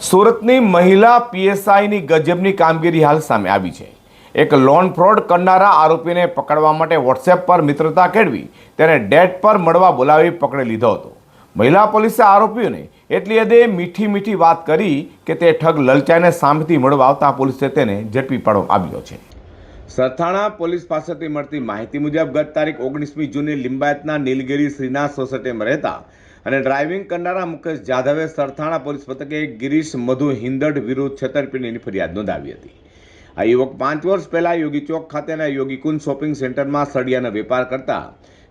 સુરતની મહિલા પીએસઆઈની ગજબની કામગીરી હાલ સામે આવી છે। એક લોન ફ્રોડ કરનારા આરોપીને પકડવા માટે વોટ્સએપ પર મિત્રતા કેળવી તેને ડેટ પર મળવા બોલાવી પકડી લીધો હતો। મહિલા પોલીસે આરોપીઓને એટલી હદે મીઠી વાત કરી કે તે ઠગ લલચાઈને સામેથી મળવા આવતા પોલીસે તેને ઝડપી પાડવામાં આવ્યો છે। સરથાણા પોલીસ પાસેથી મળતી માહિતી મુજબ ગત તારીખ 19મી જૂને લિંબાયતના નીલગિરી શ્રીનાથ સોસાયટીમાં રહેતા અને ડ્રાઇવિંગ કરનારા મુકેશ જાધવે સરથાણા પોલીસ મથકે ગિરીશ મધુ હિંદડ વિરુદ્ધ છેતરપિંડીની ફરિયાદ નોંધાવી હતી। આ યુવક 5 વર્ષ પહેલા યોગી ચોક ખાતેના યોગીકુંજ શોપિંગ સેન્ટરમાં સળિયાનો વેપાર કરતા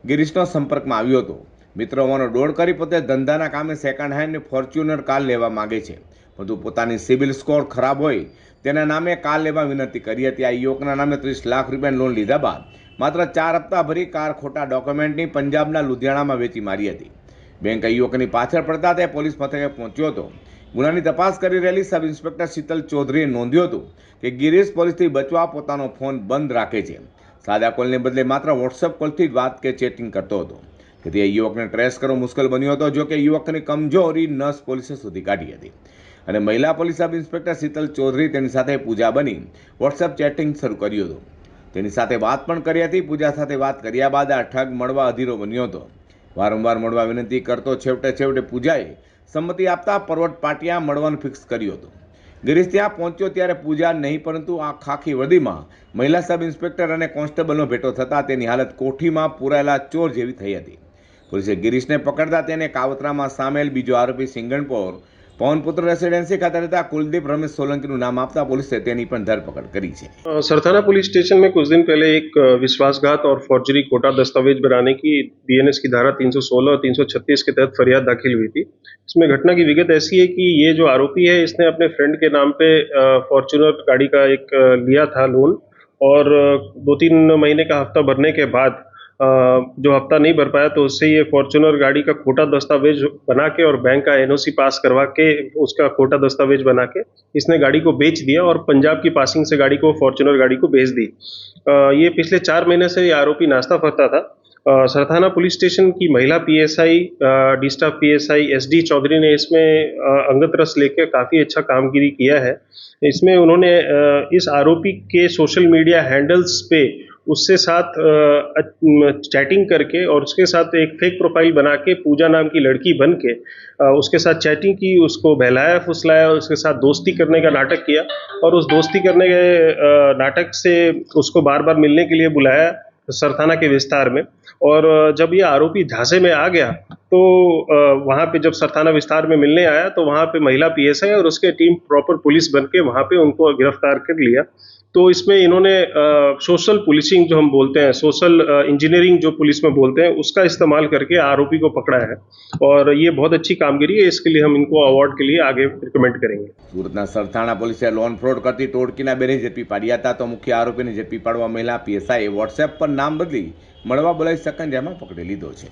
ગિરીશનો સંપર્કમાં આવ્યો હતો। મિત્રો હોવાનો દોડ કરી પોતે ધંધાના કામે સેકન્ડ હેન્ડ ફોર્ચ્યુનર કાર લેવા માંગે છે, પરંતુ પોતાની સિવિલ સ્કોર ખરાબ હોય તેના નામે કાર લેવા વિનંતી કરી હતી। આ યુવકના નામે 30 લાખ રૂપિયાની લોન લીધા બાદ માત્ર 4 હપ્તા ભરી કાર ખોટા ડોક્યુમેન્ટની પંજાબના લુધિયાણામાં વેચી મારી હતી। બેંક યુવકની પાછળ પડતા તે પોલીસ મથકે પહોંચ્યો હતો। ગુનાની તપાસ કરી રહેલી સબ ઇન્સ્પેક્ટર શીતલ ચૌધરીએ નોંધ્યું હતું કે ગિરીશ પોલીસથી બચવા પોતાનો ફોન બંધ રાખે છે, સાદા કોલને બદલે માત્ર વોટ્સએપ કોલથી જ વાત કે ચેટિંગ કરતો હતો, તેથી આ યુવકને ટ્રેસ કરવો મુશ્કેલ બન્યો હતો। જો કે યુવકની કમજોરી નસ પોલીસે શોધી કાઢી હતી અને મહિલા police sub inspector Sheetal Chaudhary તેની સાથે પૂજા બની વોટ્સએપ ચેટિંગ શરૂ કર્યું હતું। તેની સાથે વાત પણ કરી હતી। પૂજા સાથે વાત કર્યા બાદ આ ઠગ મળવા અધીરો બન્યો હતો। વારંવાર મળવા વિનંતી કરતો છેવટે પૂજાએ સંમતિ આપતા પર્વત પાટિયા મળવાનું ફિક્સ કર્યું હતું। ગિરીશ ત્યાં પહોંચ્યો ત્યારે પૂજા નહીં, પરંતુ આ ખાખી વર્દીમાં મહિલા સબ ઇન્સ્પેક્ટર અને કોન્સ્ટેબલનો ભેટો થતાં તેની હાલત કોઠીમાં પૂરાયેલા ચોર જેવી થઈ હતી। પોલીસે ગિરીશને પકડતા તેને કાવતરામાં સામેલ બીજો આરોપી સિંગણપોર પવનપુત્ર રેસિડેન્સી ખાતે રહેતા कुलदीप रमेश सोलंकी नाम आपता पुलिस ने तेनी पर धरपकड़ करी है। सरथाना पुलिस स्टेशन में कुछ दिन पहले एक विश्वासघात और फॉर्जरी कोटा दस्तावेज बनाने की बीएनएस की धारा 316 और 336 के तहत फरियाद दाखिल हुई थी। इसमें घटना की विगत ऐसी है कि ये जो आरोपी है इसने अपने फ्रेंड के नाम पे फॉर्च्यूनर गाड़ी का एक लिया था लोन, और 2-3 महीने का हफ्ता भरने के बाद जो हफ्ता नहीं भर पाया तो उससे ये फॉर्च्यूनर गाड़ी का खोटा दस्तावेज बना के और बैंक का एनओसी पास करवा के उसका खोटा दस्तावेज बना के इसने गाड़ी को बेच दिया और पंजाब की पासिंग से गाड़ी को फॉर्च्यूनर गाड़ी को भेज दी। ये पिछले 4 महीने से ये आरोपी नाश्ता फरता था। सरथाना पुलिस स्टेशन की महिला PSI D staff PSI SD Chaudhary ने इसमें अंगत रस लेकर काफ़ी अच्छा कामगिरी किया है। इसमें उन्होंने इस आरोपी के सोशल मीडिया हैंडल्स पे उससे साथ चैटिंग करके और उसके साथ एक फेक प्रोफाइल बना के पूजा नाम की लड़की बन के उसके साथ चैटिंग की, उसको बहलाया फुसलाया, उसके साथ दोस्ती करने का नाटक किया और उस दोस्ती करने के नाटक से उसको बार बार मिलने के लिए बुलाया सरथाना के विस्तार में। और जब ये आरोपी झांसे में आ गया तो वहाँ पे जब सरथाना विस्तार में मिलने आया तो वहाँ पे महिला पीएसआई और उसके टीम प्रॉपर पुलिस बन के वहाँ पे उनको गिरफ्तार कर लिया। तो इसमें इन्होंने सोशल पुलिसिंग जो हम बोलते हैं, सोशल इंजीनियरिंग जो पुलिस में बोलते हैं, उसका इस्तेमाल करके आरोपी को पकड़ा है और ये बहुत अच्छी कामगिरी है। इसके लिए हम इनको अवार्ड के लिए आगे रिकमेंड करेंगे। सूरतना सरथाणा पुलिसे लोन फ्रॉड करती टोळकीना बेने झड़पी पाड्या था, तो मुख्य आरोपी ने झड़पी पाड़वा महिला पीएसआई वॉट्सएप पर नाम बदली મળવા બોલાવી સકંજામાં પકડી લીધો છે।